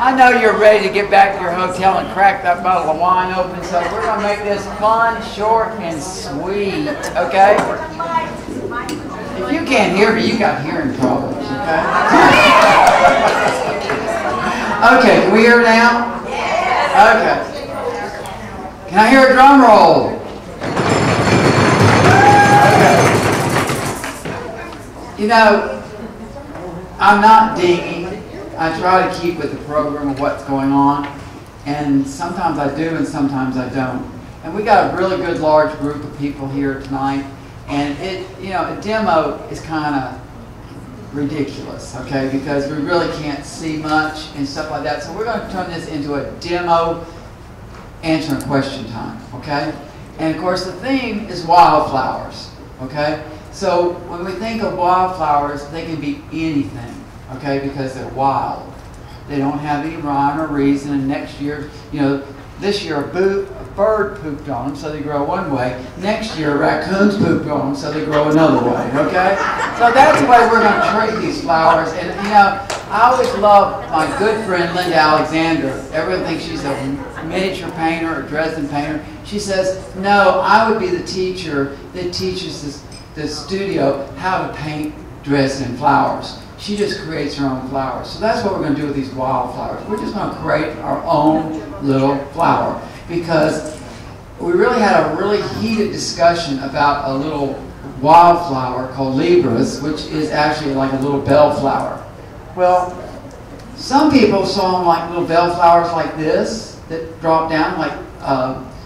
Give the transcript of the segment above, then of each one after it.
I know you're ready to get back to your hotel and crack that bottle of wine open, so we're going to make this fun, short, and sweet, okay? If you can't hear me, you got hearing problems, okay? Okay, can we hear it now? Okay. Can I hear a drum roll? Okay. You know, I'm not digging. I try to keep with the program of what's going on, and sometimes I do and sometimes I don't. And we got a really good large group of people here tonight, and a demo is kind of ridiculous, okay, because we really can't see much and stuff like that. So we're going to turn this into a demo answering question time, okay? And of course the theme is wildflowers, okay? So when we think of wildflowers, they can be anything, okay, because they're wild. They don't have any rhyme or reason, and next year, this year a bird pooped on them, so they grow one way. Next year, raccoons pooped on them, so they grow another way, okay? So that's the way we're going to treat these flowers. And, I always love my good friend Linda Alexander. Everyone thinks she's a miniature painter or Dresden painter. She says, no, I would be the teacher that teaches the studio how to paint Dresden flowers. She just creates her own flowers. So that's what we're going to do with these wildflowers. We're just going to create our own little flower, because we really had a really heated discussion about a little wildflower called Libras, which is actually like a little bellflower. Well, some people saw them like little bellflowers like this that drop down like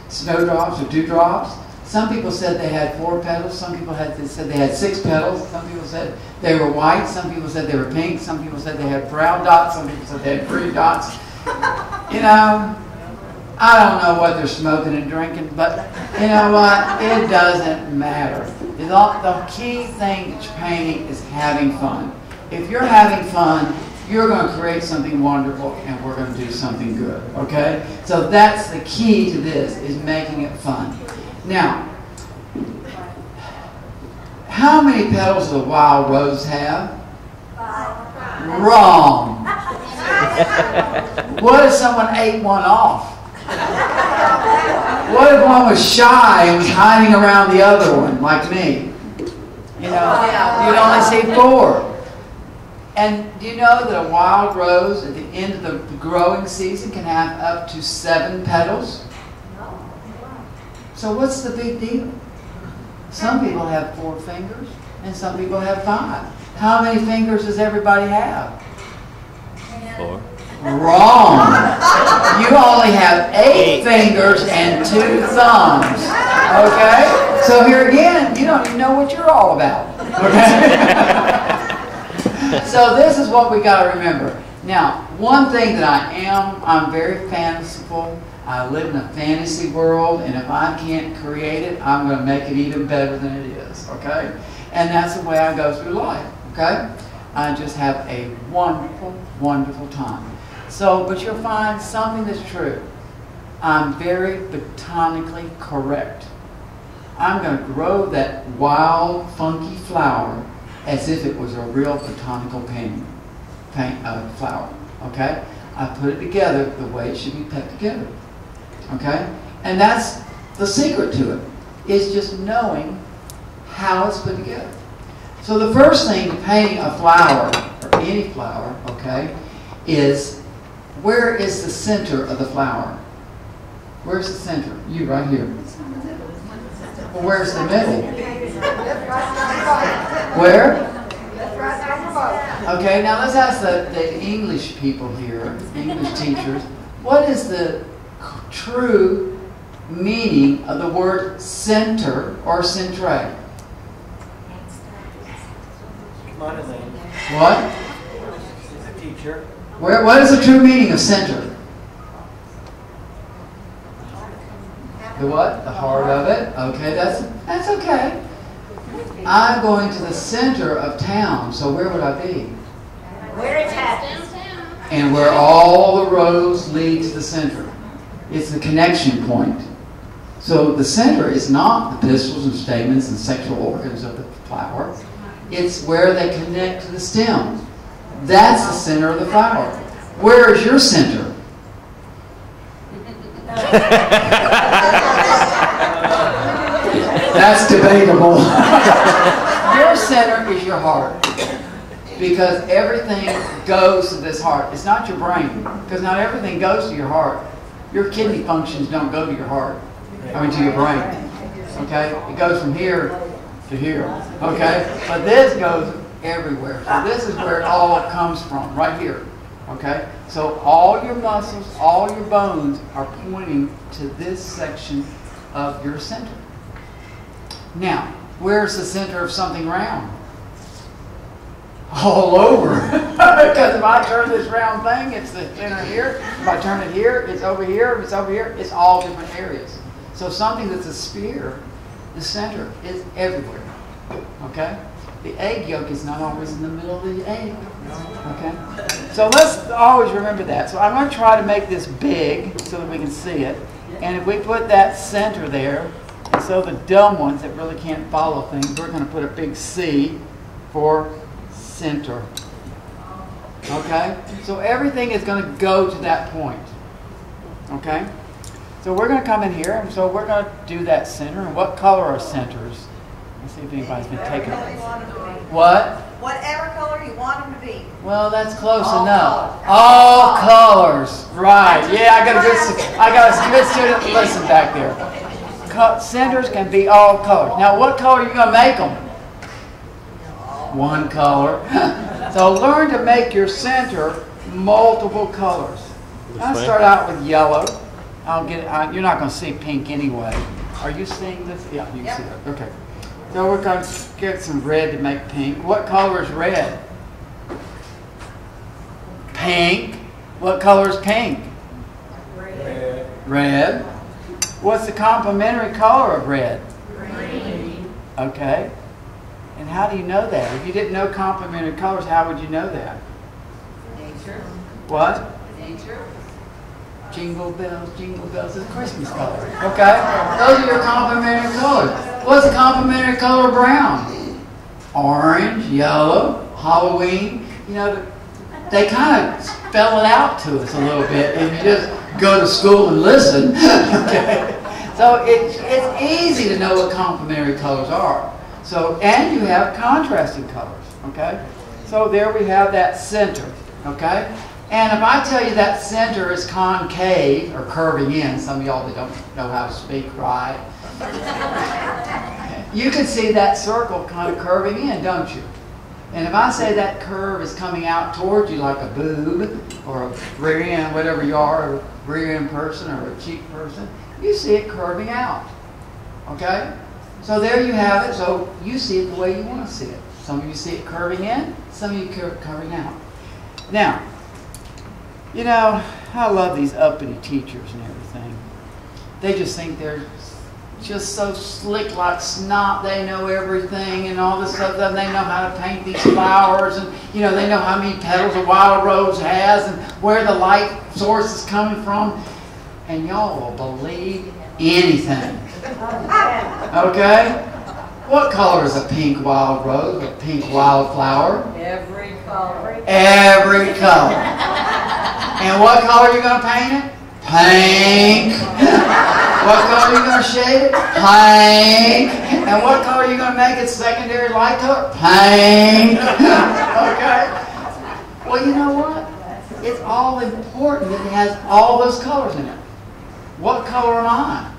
snowdrops or dewdrops. Some people said they had 4 petals. Some people said they had 6 petals. Some people said they were white. Some people said they were pink. Some people said they had brown dots. Some people said they had green dots. I don't know what they're smoking and drinking, but you know what? It doesn't matter. The key thing to painting is having fun. If you're having fun, you're going to create something wonderful, and we're going to do something good, okay? So that's the key to this, is making it fun. Now, how many petals does a wild rose have? 5. Wrong. What if someone ate one off? What if one was shy and was hiding around the other one, like me? You'd only see 4. And do you know that a wild rose at the end of the growing season can have up to 7 petals? So what's the big deal? Some people have 4 fingers, and some people have 5. How many fingers does everybody have? 4. Wrong. You only have 8 fingers and 2 thumbs. Okay? So here again, you don't even know what you're all about. Okay? So this is what we got to remember. Now, one thing that I'm very fanciful. I live in a fantasy world, and if I can't create it, I'm going to make it even better than it is, okay? And that's the way I go through life, okay? I just have a wonderful, wonderful time. So, but you'll find something that's true. I'm very botanically correct. I'm going to grow that wild, funky flower as if it was a real botanical flower, okay? I put it together the way it should be put together. Okay? And that's the secret to it, is just knowing how it's put together. So the first thing to painting a flower, or any flower, okay, is where is the center of the flower? Where's the center? You, right here. Well, where's the middle? Where? Okay, now let's ask the English people here, English teachers, what is the true meaning of the word center or centre? What? She's a teacher. What is the true meaning of center? The what? The heart of it? Okay, that's okay. I'm going to the center of town, so where would I be? Where it's at. And where all the roads lead to the center. It's the connection point. So the center is not the pistils and stamens and sexual organs of the flower. It's where they connect to the stem. That's the center of the flower. Where is your center? That's debatable. Your center is your heart. Because everything goes to this heart. It's not your brain. Because not everything goes to your heart. Your kidney functions don't go to your heart. I mean to your brain. Okay? It goes from here to here. Okay? But this goes everywhere. So this is where it all comes from. Right here. Okay? So all your muscles, all your bones are pointing to this section of your center. Now, where's the center of something round? All over. Because if I turn this round thing, it's the center here. If I turn it here, it's over here. If it's over here, it's all different areas. So something that's a sphere, the center is everywhere. Okay? The egg yolk is not always in the middle of the egg. Okay? So let's always remember that. So I'm going to try to make this big so that we can see it. And if we put that center there, and so the dumb ones that really can't follow things, we're going to put a big C for center. Okay? So everything is going to go to that point. Okay? So we're going to come in here, and so we're going to do that center. And what color are centers? Let's see if anybody's been taking it. What? Whatever color you want them to be. Well, that's close All enough. colors. All colors. Right. Yeah, I got a good student. Listen back there. Centers can be all colors. Now, what color are you going to make them? One color. So learn to make your center multiple colors. I'll start out with yellow. You're not going to see pink anyway. Are you seeing this? Yeah, you can see it. Okay. So we're going to get some red to make pink. What color is red? Pink. What color is pink? Red. Red. What's the complementary color of red? Green. Okay. And how do you know that? If you didn't know complementary colors, how would you know that? Nature. What? Nature. Jingle bells is Christmas color. Okay? Those are your complementary colors. What's the complementary color of brown? Orange, yellow, Halloween. You know, they kind of spell it out to us a little bit if you just go to school and listen. Okay? So it's easy to know what complementary colors are. So, and you have contrasting colors. Okay? So there we have that center. Okay? And if I tell you that center is concave, or curving in, some of y'all that don't know how to speak right, you can see that circle kind of curving in, don't you? And if I say that curve is coming out towards you like a boob, or a rear end, whatever you are, a rear end person or a cheek person, you see it curving out. Okay? So there you have it. So you see it the way you want to see it. Some of you see it curving in, some of you curving out. Now, you know, I love these uppity teachers and everything. They just think they're just so slick like snot. They know everything and all this stuff. And they know how to paint these flowers. And, you know, they know how many petals a wild rose has and where the light source is coming from. And y'all will believe anything. Okay? What color is a pink wild rose, a pink wildflower? Every color. Every color. And what color are you going to paint it? Pink. What color are you going to shade it? Pink. And what color are you going to make its secondary light color? Pink. Okay? Well, you know what? It's all important that it has all those colors in it. What color am I?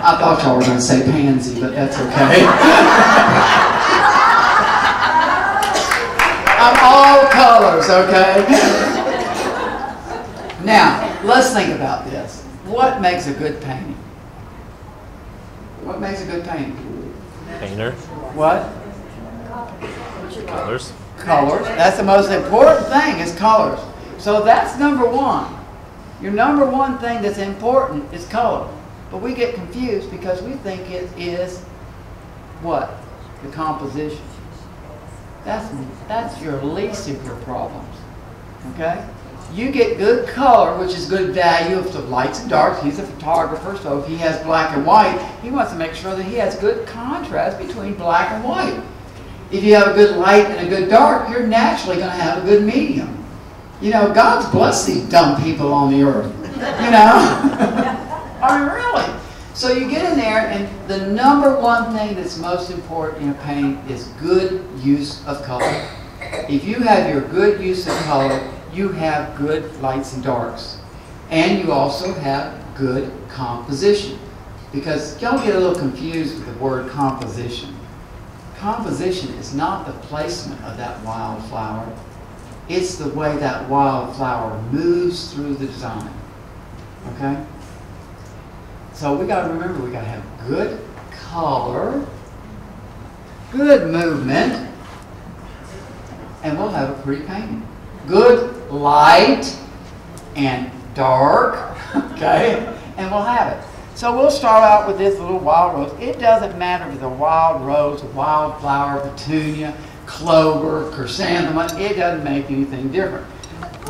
I thought y'all were going to say pansy, but that's okay. I'm all colors, okay? Now, let's think about this. What makes a good painting? What makes a good painting? Painter. What? Colors. Colors. That's the most important thing is colors. So that's number one. Your number one thing that's important is color. But we get confused because we think it is what? The composition. That's your least of your problems. Okay? You get good color, which is good value of the lights and darks. He's a photographer, so if he has black and white, he wants to make sure that he has good contrast between black and white. If you have a good light and a good dark, you're naturally going to have a good medium. You know, God's blessed these dumb people on the earth. You know? I mean, really. So you get in there, and the number one thing that's most important in a painting is good use of color. If you have your good use of color, you have good lights and darks. And you also have good composition. Because y'all get a little confused with the word composition. Composition is not the placement of that wildflower. It's the way that wildflower moves through the design. Okay? So we got to remember, we got to have good color, good movement, and we'll have a pretty painting. Good light and dark, okay? And we'll have it. So we'll start out with this little wild rose. It doesn't matter if it's a wild rose, a wildflower, petunia, clover, chrysanthemum. It doesn't make anything different.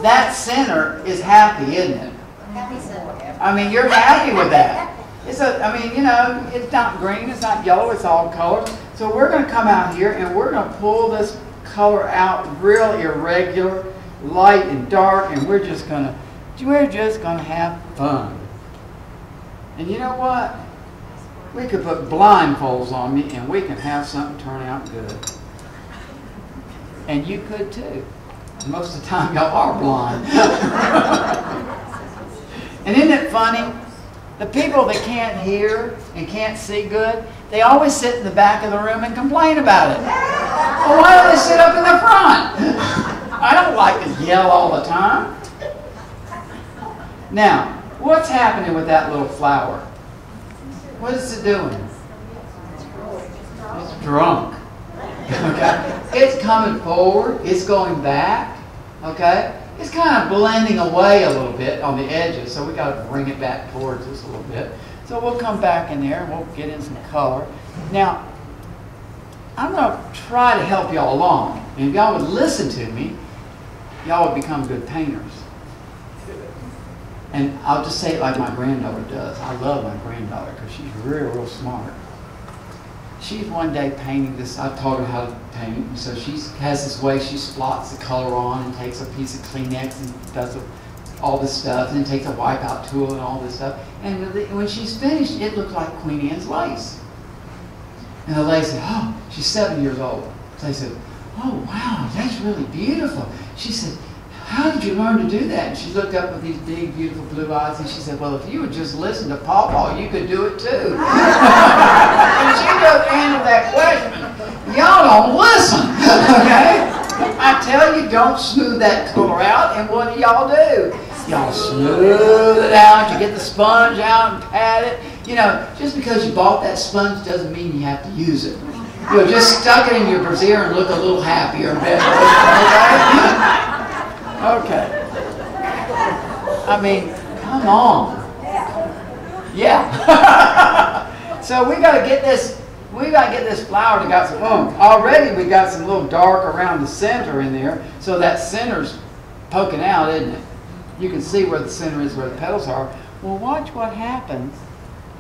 That center is happy, isn't it? Happy center. I mean, you're happy with that. I mean, you know, it's not green, it's not yellow, it's all colors. So we're going to come out here and we're going to pull this color out real irregular, light and dark, and we're just going to have fun. And you know what? We could put blindfolds on me and we can have something turn out good. And you could too. Most of the time y'all are blind. And isn't it funny? The people that can't hear and can't see good, they always sit in the back of the room and complain about it. Well, why do they sit up in the front? I don't like to yell all the time. Now, what's happening with that little flower? What is it doing? It's drunk. Okay? It's coming forward. It's going back. Okay? It's kind of blending away a little bit on the edges, so we got to bring it back towards us a little bit. So we'll come back in there and we'll get in some color. Now, I'm going to try to help y'all along. And if y'all would listen to me, y'all would become good painters. And I'll just say it like my granddaughter does. I love my granddaughter because she's real smart. She's one day painting this. I taught her how to paint. So she has this way she splots the color on and takes a piece of Kleenex and does all this stuff, and then takes a wipeout tool and all this stuff. And when she's finished, it looked like Queen Anne's lace. And the lady said, oh, she's 7 years old. So I said, oh, wow, that's really beautiful. She said, how did you learn to do that? And she looked up with these big, beautiful blue eyes, and she said, well, if you would just listen to Pawpaw, you could do it too. And she just answered that question. Y'all don't listen, okay? I tell you, don't smooth that color out, and what do y'all do? Y'all smooth it out, you get the sponge out and pat it. You know, just because you bought that sponge doesn't mean you have to use it. You know, just stuck it in your brassiere and look a little happier and better, okay? Okay. I mean, come on. Yeah. So we got to get this flower that got some already we got some little dark around the center in there, so that center's poking out, isn't it? You can see where the center is, where the petals are. Well, watch what happens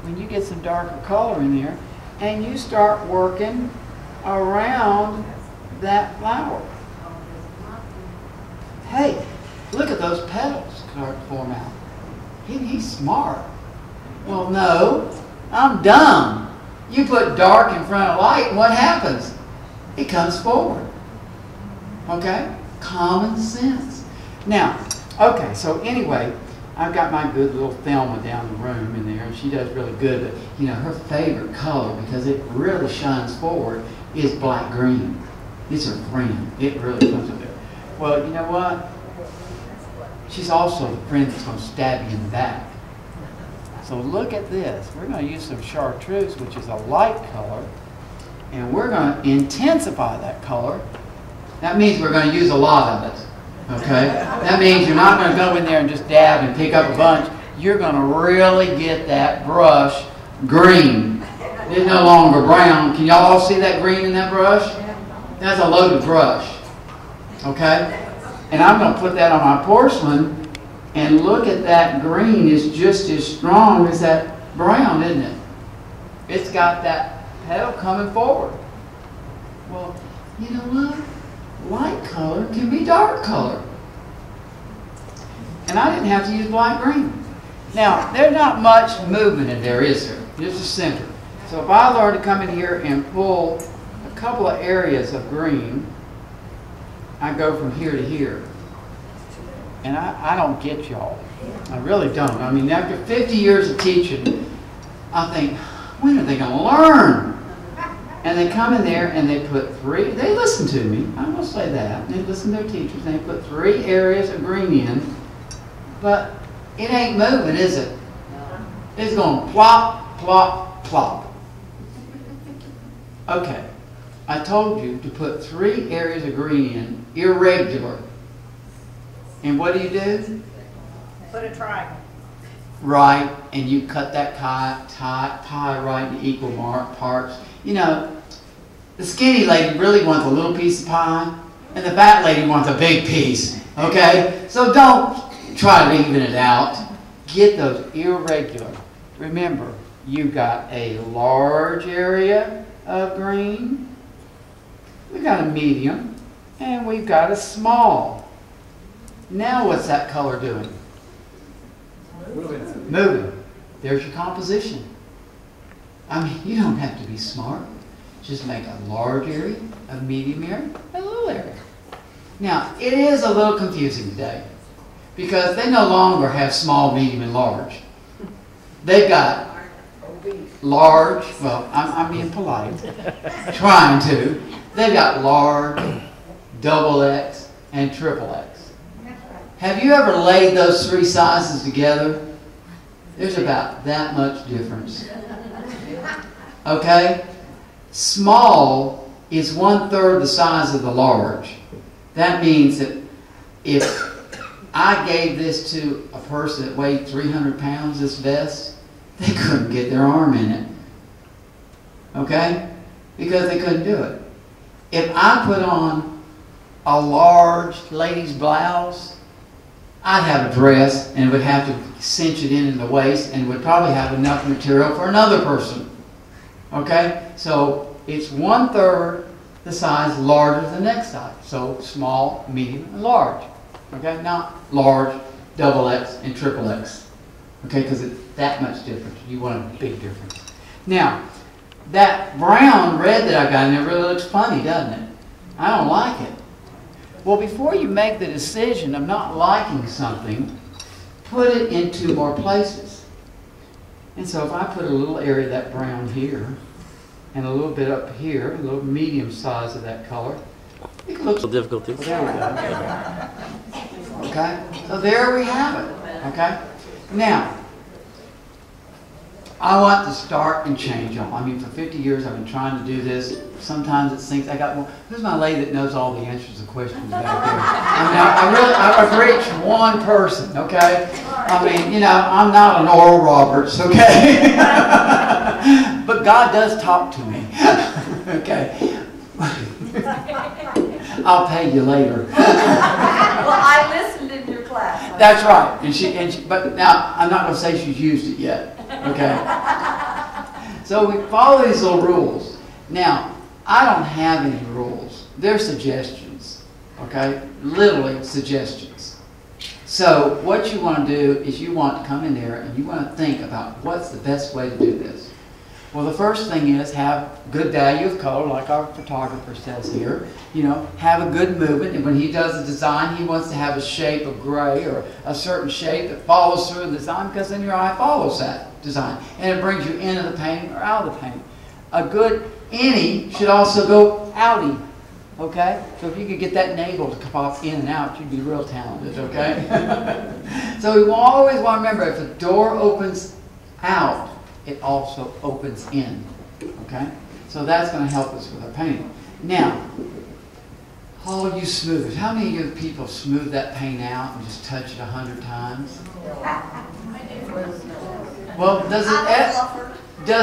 when you get some darker color in there and you start working around that flower. Hey, look at those petals start to form out. He's smart. Well, no, I'm dumb. You put dark in front of light, and what happens? It comes forward. Okay? Common sense. Now, okay, so anyway, I've got my good little Thelma down the room in there, and she does really good. But, you know, her favorite color, because it really shines forward, is black green. It's her friend. It really comes up there. Well, you know what? She's also the friend that's going to stab you in the back. So look at this. We're going to use some chartreuse, which is a light color, and we're going to intensify that color. That means we're going to use a lot of it. Okay? That means you're not going to go in there and just dab and pick up a bunch. You're going to really get that brush green. It's no longer brown. Can y'all all see that green in that brush? That's a loaded brush. Okay? And I'm going to put that on my porcelain, and look at that green is just as strong as that brown, isn't it? It's got that petal coming forward. Well, you know what? Light color can be dark color. And I didn't have to use black green. Now, there's not much movement in there, is there? Just a center. So if I were to come in here and pull a couple of areas of green, I go from here to here. And I don't get y'all. I really don't. I mean, after 50 years of teaching, I think, when are they going to learn? And they come in there and they put they listen to me, I will say that. They listen to their teachers and they put 3 areas of green in, but it ain't moving, is it? It's going plop, plop, plop. Okay, I told you to put 3 areas of green in, irregular. And what do? Put a triangle. Right, and you cut that pie right into equal parts. You know, the skinny lady really wants a little piece of pie, and the fat lady wants a big piece, okay? So don't try to even it out. Get those irregular. Remember, you've got a large area of green, we've got a medium, and we've got a small. Now what's that color doing? Moving. There's your composition. I mean, you don't have to be smart. Just make a large area, a medium area, a little area. Now, it is a little confusing today because they no longer have small, medium, and large. They've got large, well, I'm being polite, trying to. They've got large, double X, and triple X. Have you ever laid those 3 sizes together? There's about that much difference. Okay? Small is 1/3 the size of the large. That means that if I gave this to a person that weighed 300 pounds, this vest, they couldn't get their arm in it. Okay? Because they couldn't do it. If I put on a large lady's blouse, I'd have a dress and would have to cinch it in the waist and would probably have enough material for another person. Okay? So it's 1/3 the size larger than the next size. So small, medium, and large. Okay? Not large, double X, and triple X. Okay? Because it's that much difference. You want a big difference. Now, that brown red that I got in there really looks funny, doesn't it? I don't like it. Well, before you make the decision of not liking something, put it into more places. And so if I put a little area of that brown here, and a little bit up here, a little medium size of that color, it looks difficulties. There we go. Okay? So there we have it. Okay? Now, I want to start and change them. I mean, for 50 years I've been trying to do this. Sometimes it sinks. I got one. Who's my lady that knows all the answers to questions back there? I mean, I've reached one person, okay? I mean, you know, I'm not an Oral Roberts, okay? But God does talk to me, okay? I'll pay you later. Well, I listened in your class. That's right. But now, I'm not going to say she's used it yet. Okay? So we follow these little rules. Now, I don't have any rules. They're suggestions. Okay? Literally suggestions. So what you want to do is you want to come in there and you want to think about what's the best way to do this. Well, the first thing is have good value of color, like our photographer says here. You know, have a good movement. And when he does a design, he wants to have a shape of gray or a certain shape that follows through the design because then your eye follows that design. And it brings you into the painting or out of the painting. A good innie should also go outie. Okay? So if you could get that navel to pop in and out, you'd be real talented. Okay? So we always want to remember if the door opens out, it also opens in. Okay? So that's going to help us with our painting. Now, all you smoothers, how many of you people smooth that paint out and just touch it 100 times? Well, does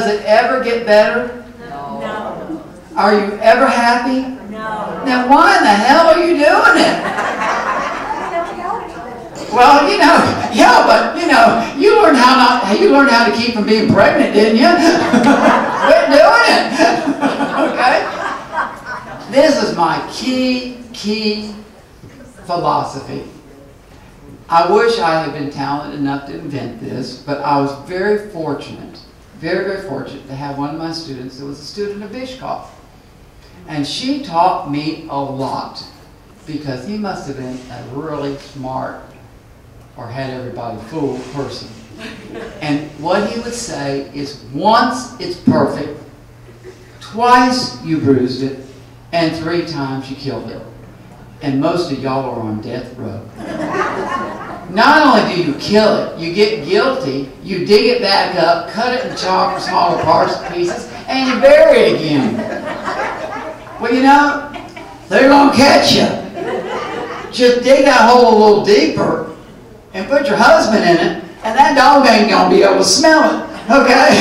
it ever get better? No. Are you ever happy? No. Then why in the hell are you doing it? Well, you know, yeah, but you know, you learned how to keep from being pregnant, didn't you? Quit doing it. Okay? this is my key philosophy. I wish I had been talented enough to invent this, but I was very fortunate, very fortunate to have one of my students that was a student of Bishkov. And she taught me a lot because he must have been a really smart or had everybody fooled person. And what he would say is, once it's perfect, twice you bruised it, and 3 times you killed it. And most of y'all are on death row. Not only do you kill it, you get guilty, you dig it back up, cut it and chop in smaller parts and pieces, and you bury it again. Well, you know, they're going to catch you. Just dig that hole a little deeper and put your husband in it, and that dog ain't going to be able to smell it, okay?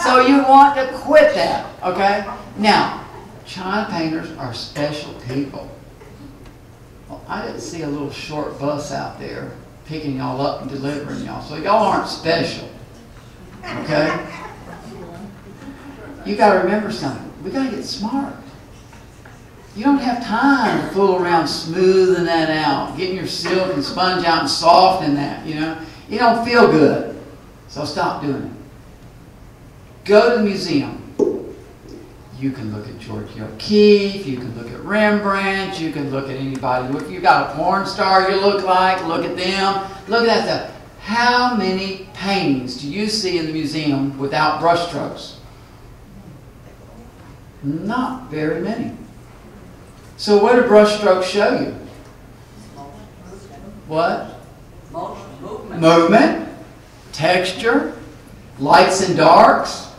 So you want to quit that, okay? Now, China painters are special people. Well, I didn't see a little short bus out there picking y'all up and delivering y'all, so y'all aren't special, okay? You got to remember something. We got to get smart. You don't have time to fool around smoothing that out, getting your silk and sponge out and softening that, you know. You don't feel good, so stop doing it. Go to the museum. You can look at George O'Keeffe, you can look at Rembrandt, you can look at anybody. If you got a porn star you look like, look at them. Look at that stuff. How many paintings do you see in the museum without brushstrokes? Not very many. So what do brushstrokes show you? What? Movement, texture, lights and darks,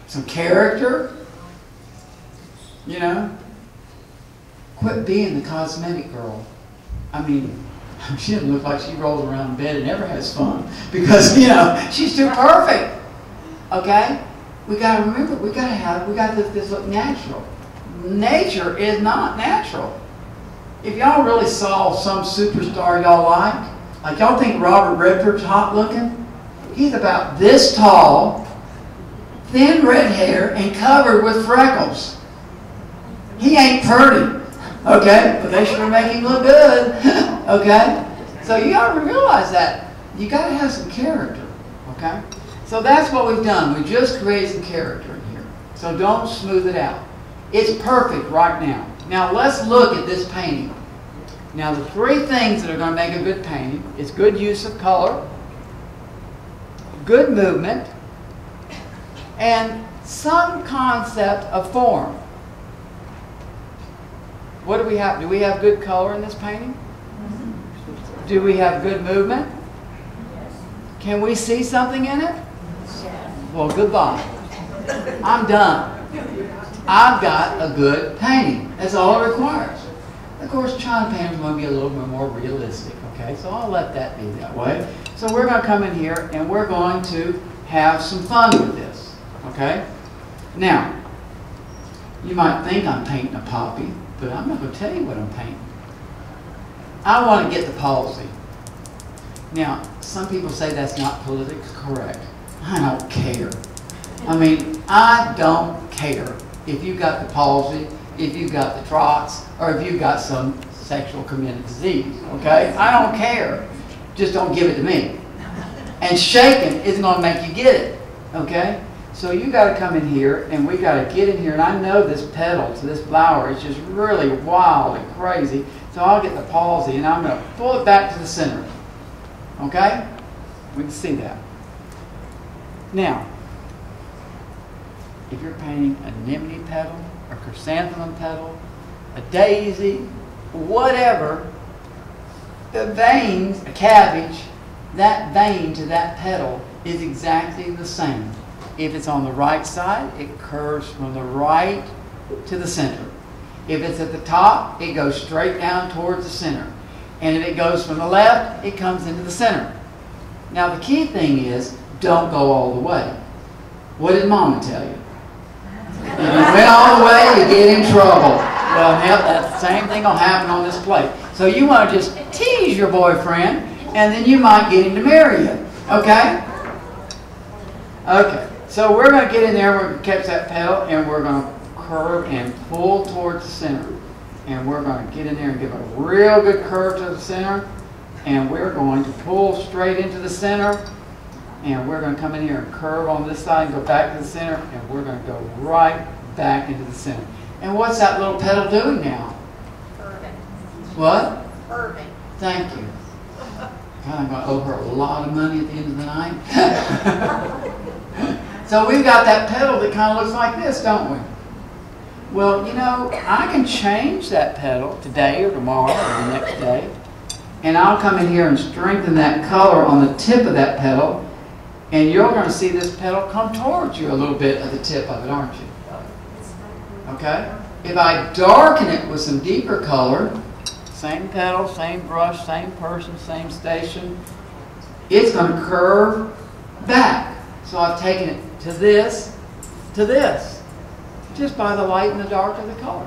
some character. You know? Quit being the cosmetic girl. I mean, she doesn't look like she rolls around in bed and never has fun. Because, you know, she's too perfect. Okay? We got to remember, we got this look natural. Nature is not natural. If y'all really saw some superstar y'all like y'all think Robert Redford's hot looking? He's about this tall, thin red hair, and covered with freckles. He ain't pretty, okay? But they sure make him look good, okay? So you got to realize that. You got to have some character, okay? So that's what we've done. We just created some character in here. So don't smooth it out. It's perfect right now. Now let's look at this painting. Now the 3 things that are going to make a good painting is good use of color, good movement, and some concept of form. What do we have? Do we have good color in this painting? Do we have good movement? Can we see something in it? Well, goodbye. I'm done. I've got a good painting. That's all it requires. Of course, China painters want to be a little bit more realistic, okay? So I'll let that be that way. So we're going to come in here and we're going to have some fun with this, okay? Now, you might think I'm painting a poppy, but I'm not going to tell you what I'm painting. I want to get the palsy. Now, some people say that's not politically correct. I don't care. I mean, I don't care if you got the palsy, if you got the trots, or if you got some sexual committed disease, okay? I don't care. Just don't give it to me. And shaking isn't going to make you get it, okay? So you got to come in here, and we got to get in here, and I know this petal to this flower is just really wild and crazy, so I'll get the palsy, and I'm going to pull it back to the center, okay? We can see that. Now, if you're painting a anemone petal, a chrysanthemum petal, a daisy, whatever, the veins, a cabbage, that vein to that petal is exactly the same. If it's on the right side, it curves from the right to the center. If it's at the top, it goes straight down towards the center. And if it goes from the left, it comes into the center. Now the key thing is, don't go all the way. What did Mama tell you? If you went all the way, you get in trouble. Well, that same thing will happen on this plate. So you want to just tease your boyfriend, and then you might get him to marry you. Okay? Okay. So we're going to get in there, we're going to catch that petal, and we're going to curve and pull towards the center. And we're going to get in there and give a real good curve to the center. And we're going to pull straight into the center. And we're going to come in here and curve on this side and go back to the center. And we're going to go right back into the center. And what's that little pedal doing now? Curving. What? Curving. Thank you. God, I'm going to owe her a lot of money at the end of the night. So we've got that pedal that kind of looks like this, don't we? Well, you know, I can change that pedal today or tomorrow or the next day. And I'll come in here and strengthen that color on the tip of that pedal. And you're going to see this pedal come towards you a little bit at the tip of it, aren't you? Okay? If I darken it with some deeper color, same pedal, same brush, same person, same station, it's going to curve back. So I've taken it to this, just by the light and the dark of the color.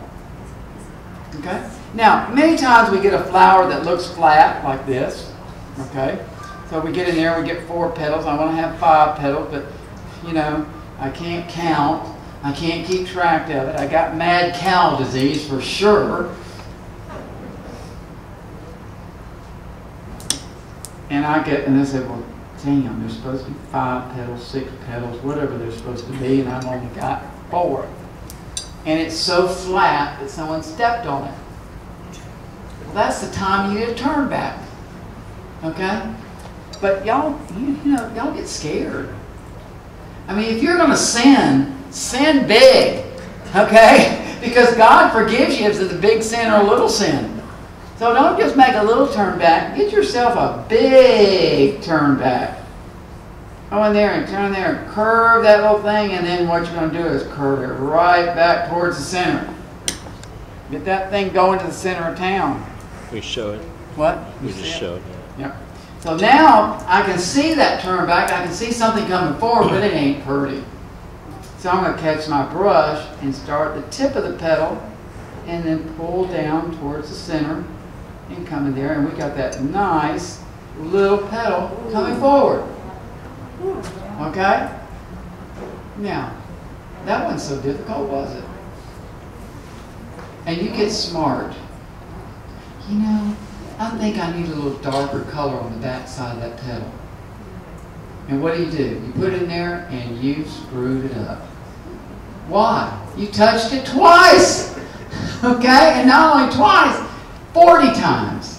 Okay? Now, many times we get a flower that looks flat like this. Okay? So we get in there, we get 4 petals. I want to have 5 petals, but, you know, I can't count. I can't keep track of it. I got mad cow disease for sure. And they say, well, damn, there's supposed to be 5 petals, 6 petals, whatever they're supposed to be, and I've only got 4. And it's so flat that someone stepped on it. Well, that's the time you need a turn back. Okay? But y'all, you know, y'all get scared. I mean, if you're going to sin big. Okay? Because God forgives you if it's a big sin or a little sin. So don't just make a little turn back. Get yourself a big turn back. Go in there and turn there and curve that little thing, and then what you're going to do is curve it right back towards the center. Get that thing going to the center of town. We show it. What? We just show it. Yep. So now I can see that turn back. I can see something coming forward, but it ain't pretty. So I'm going to catch my brush and start the tip of the pedal and then pull down towards the center and come in there. And we got that nice little pedal coming forward. Okay? Now, that wasn't so difficult, was it? And you get smart. You know, I think I need a little darker color on the back side of that pedal. And what do? You put it in there and you screwed it up. Why? You touched it twice. Okay? And not only twice, 40 times.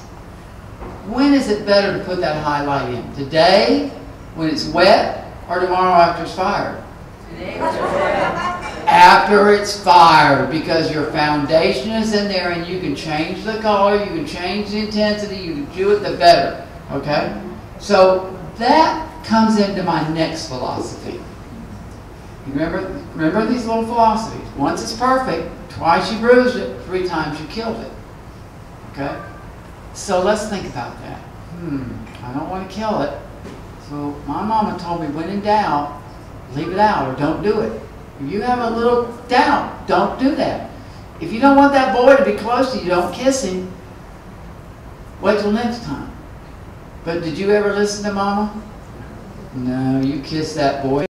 When is it better to put that highlight in? Today, when it's wet, or tomorrow after it's fired? After it's fired, because your foundation is in there and you can change the color, you can change the intensity, you can do it the better. Okay? So that comes into my next philosophy. You remember these little philosophies. Once it's perfect, twice you bruised it, 3 times you killed it. Okay? So let's think about that. I don't want to kill it. So my mama told me, when in doubt, leave it out or don't do it. If you have a little doubt, don't do that. If you don't want that boy to be close to you, don't kiss him. Wait till next time. But did you ever listen to mama? No, you kiss that boy.